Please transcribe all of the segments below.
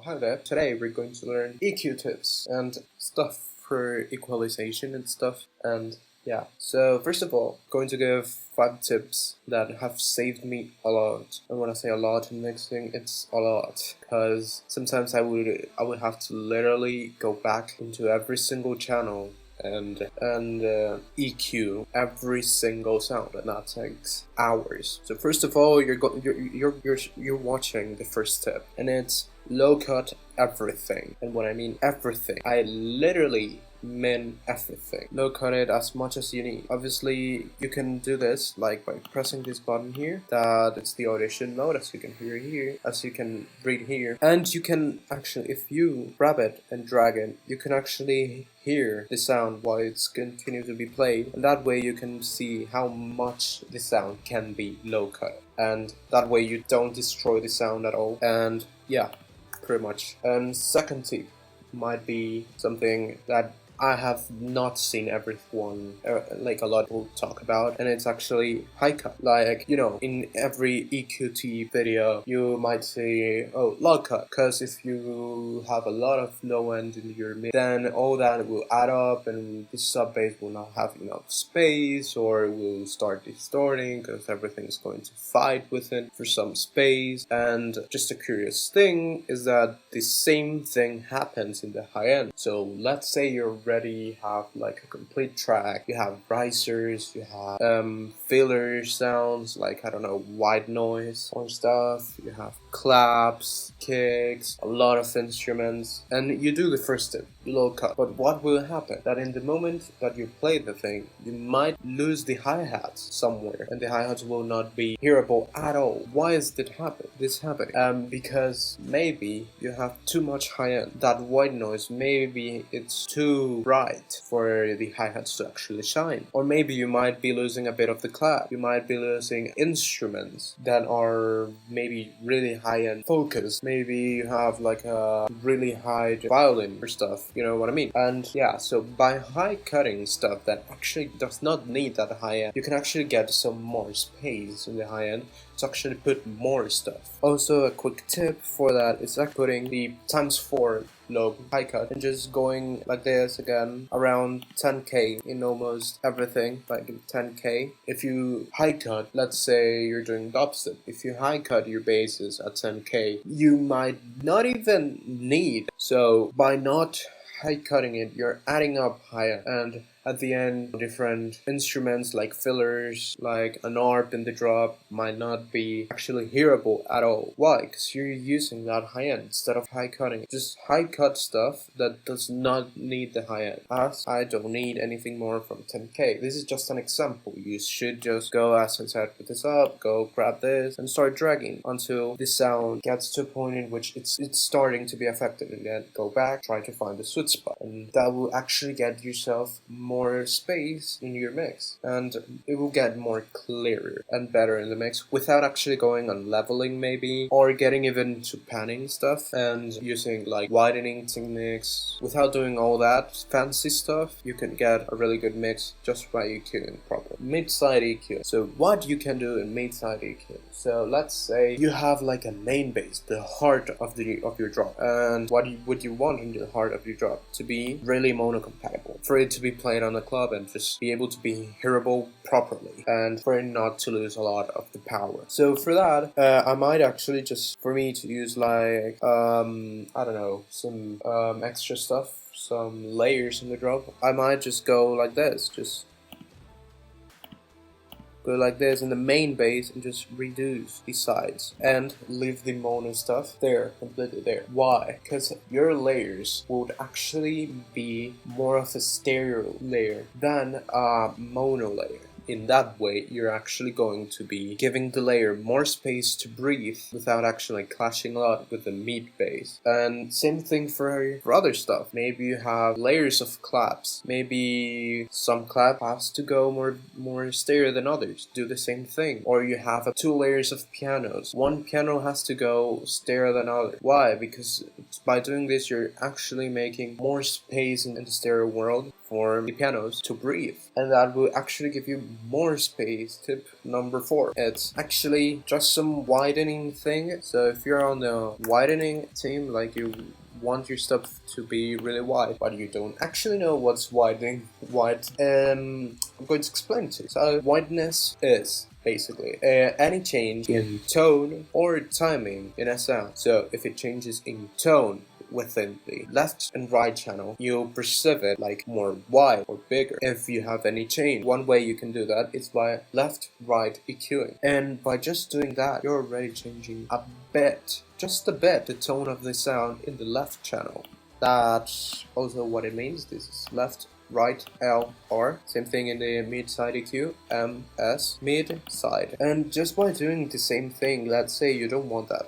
hi there. Today we're going to learn EQ tips and stuff for equalization and stuff. And yeah, so first of all, going to give 5 tips that have saved me a lot. And when I say a lot in mixing, it's a lot, because sometimes I would have to literally go back into every single channel and EQ every single sound, and that takes hours. So first of all, you're watching the first tip, and it's low cut everything. And when I mean everything, I literally mean everything. Low cut it as much as you need. Obviously, you can do this like by pressing this button here. That it's the audition mode, as you can hear here, as you can read here. And you can actually, if you grab it and drag it, you can actually hear the sound while it's continuing to be played. And that way you can see how much the sound can be low cut. And that way you don't destroy the sound at all. And yeah, pretty much. And second tip might be something that I have not seen everyone, like a lot of people talk about, and it's actually high cut. Like, you know, in every EQT video, you might say, oh, low cut, because if you have a lot of low end in your mix, then all that will add up, and the sub bass will not have enough space, or will start distorting, because everything is going to fight with it for some space. And just a curious thing is that the same thing happens in the high end. So let's say you're already have like a complete track, you have risers, you have filler sounds like, I don't know, white noise or stuff, you have claps, kicks, a lot of instruments, and you do the first tip, low cut. But what will happen? That in the moment that you play the thing, you might lose the hi-hats somewhere, and the hi-hats will not be hearable at all. Why is this happening? Because maybe you have too much high-end. That white noise, maybe it's too bright for the hi-hats to actually shine. Or maybe you might be losing a bit of the clap. You might be losing instruments that are maybe really high-end focused. Maybe you have like a really high violin or stuff, you know what I mean? And yeah, so by high cutting stuff that actually does not need that high end, you can actually get some more space in the high end to actually put more stuff. Also, a quick tip for that is like putting the ×4 low high cut and just going like this again around 10k in almost everything, like 10k. If you high cut, let's say you're doing dubstep, if you high cut your basses at 10k, you might not even need. So by not high cutting it, you're adding up higher, and at the end, different instruments like fillers, like an ARP in the drop, might not be actually hearable at all. Why? Because you're using that high end instead of high cutting. Just high cut stuff that does not need the high end. As I don't need anything more from 10k. This is just an example. You should just go, as I said, put this up, go grab this, and start dragging until the sound gets to a point in which it's starting to be affected. And then go back, try to find the sweet spot. And that will actually get yourself more space in your mix, and it will get more clearer and better in the mix without actually going on leveling maybe, or getting even to panning stuff and using like widening techniques. Without doing all that fancy stuff, you can get a really good mix just by EQing properly. Mid-side EQ. So what you can do in mid-side EQ. So let's say you have like a main bass, the heart of your drop, and what would you want in the heart of your drop? To be really mono compatible, for it to be played on the club and just be able to be hearable properly, and for it not to lose a lot of the power. So for that, I might actually just, for me to use like I don't know, some extra stuff, some layers in the drop, I might just go like this, just go like this in the main bass and just reduce the sides and leave the mono stuff there, completely there. Why? Because your layers would actually be more of a stereo layer than a mono layer. In that way, you're actually going to be giving the layer more space to breathe without actually clashing a lot with the mid bass. And same thing for other stuff. Maybe you have layers of claps. Maybe some clap has to go more stereo than others. Do the same thing. Or you have 2 layers of pianos. One piano has to go stereo than other. Why? Because by doing this, you're actually making more space in the stereo world for the pianos to breathe, and that will actually give you more space. Tip number 4, it's actually just some widening thing. So if you're on the widening team, like you want your stuff to be really wide, but you don't actually know what's widening wide, I'm going to explain to you. So wideness is basically any change in tone or timing in a sound. So if it changes in tone within the left and right channel, you'll perceive it like more wide or bigger. If you have any change, one way you can do that is by left-right EQing, and by just doing that, you're already changing a bit, just a bit, the tone of the sound in the left channel. That's also what it means. This is left, right, L, R. Same thing in the mid side EQ, M, S, mid side. And just by doing the same thing, let's say you don't want that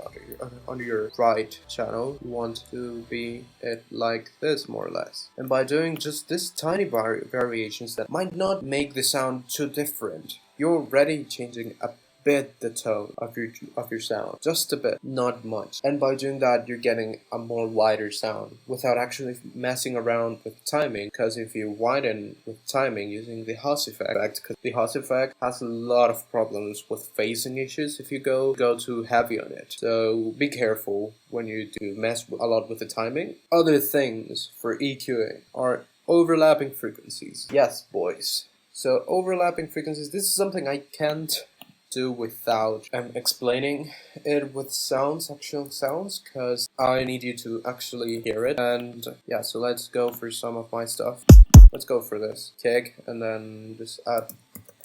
under your right channel, you want to be it like this more or less. And by doing just this tiny variations that might not make the sound too different, you're already changing a bit the tone of your sound, just a bit, not much. And by doing that, you're getting a more wider sound without actually messing around with timing. Because if you widen with timing using the Haas effect, because the Haas effect has a lot of problems with phasing issues if you go too heavy on it. So be careful when you do mess a lot with the timing. Other things for EQing are overlapping frequencies. Yes, boys. So overlapping frequencies, this is something I can't do without explaining it with actual sounds, because I need you to actually hear it. And yeah, so let's go for some of my stuff. Let's go for this kick and then just add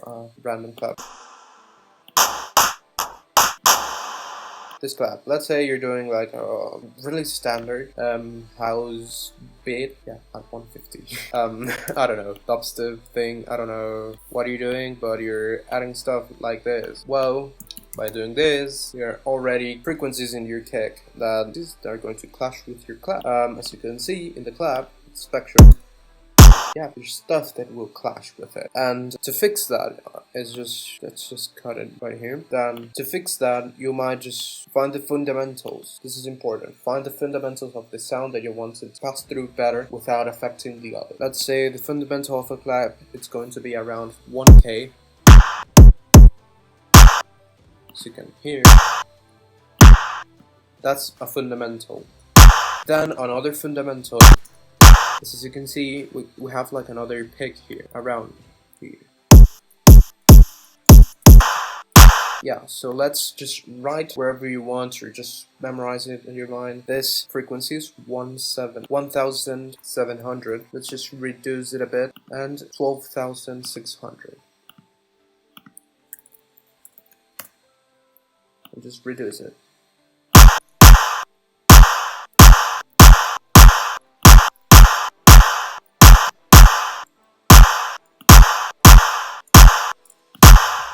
a random clap. This clap. Let's say you're doing like a really standard house beat, yeah, at 150. I don't know, dubstep thing, I don't know what you're doing, but you're adding stuff like this. Well, by doing this, there are already frequencies in your kick that are going to clash with your clap. As you can see in the clap spectrum, yeah, there's stuff that will clash with it. And to fix that, let's just cut it right here. Then to fix that, you might just find the fundamentals. This is important. Find the fundamentals of the sound that you want to pass through better without affecting the other. Let's say the fundamental of a clap, it's going to be around 1K. So you can hear. That's a fundamental. Then another fundamental. As you can see, we have like another pick here, around here. Yeah, so let's just write wherever you want, or just memorize it in your mind. This frequency is 1700. Let's just reduce it a bit, and 12,600. And just reduce it.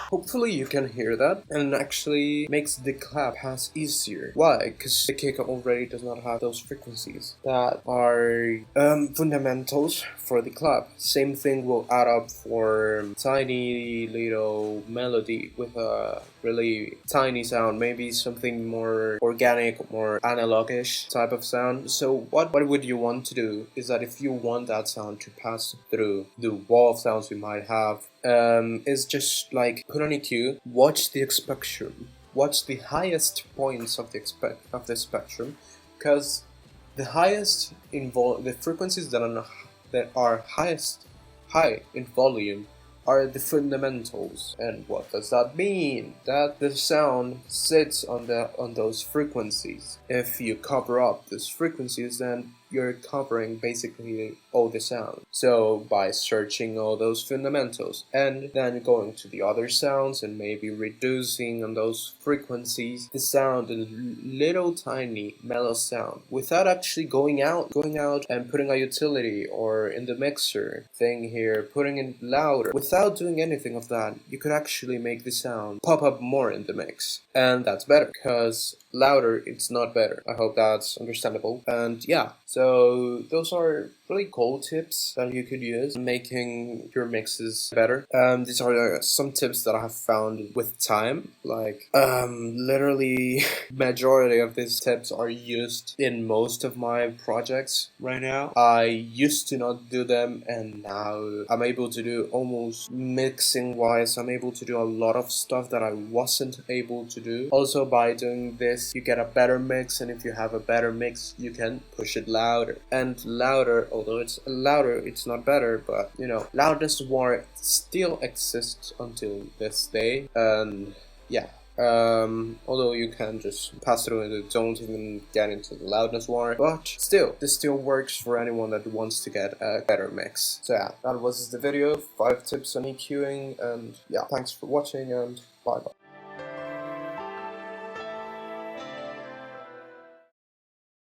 Hopefully you can hear that, and it actually makes the clap pass easier. Why? Because the kick already does not have those frequencies that are fundamentals for the clap. Same thing will add up for tiny little melody with a really tiny sound, maybe something more organic, more analog-ish type of sound. So what would you want to do is that if you want that sound to pass through the wall of sounds you might have, is just like put on EQ, watch the spectrum, watch the highest points of the spectrum, because the highest the frequencies that are high in volume are the fundamentals. And what does that mean? That the sound sits on those frequencies. If you cover up those frequencies, then you're covering basically all the sound. So by searching all those fundamentals and then going to the other sounds and maybe reducing on those frequencies, the sound, a little tiny mellow sound, without actually going out and putting a utility or in the mixer thing here, putting it louder, without doing anything of that, you could actually make the sound pop up more in the mix. And that's better, because louder, it's not better. I hope that's understandable. And yeah, so those are really cool tips that you could use in making your mixes better. These are some tips that I have found with time. Like, literally, majority of these tips are used in most of my projects right now. I used to not do them, and now I'm able to do almost mixing wise. I'm able to do a lot of stuff that I wasn't able to do. Also, by doing this, you get a better mix, and if you have a better mix, you can push it louder and louder. Although it's louder, it's not better, but you know, loudness war still exists until this day. And yeah. Although you can just pass through and don't even get into the loudness war, but still, this still works for anyone that wants to get a better mix. So yeah, that was the video, 5 tips on EQing, and yeah, thanks for watching, and bye bye.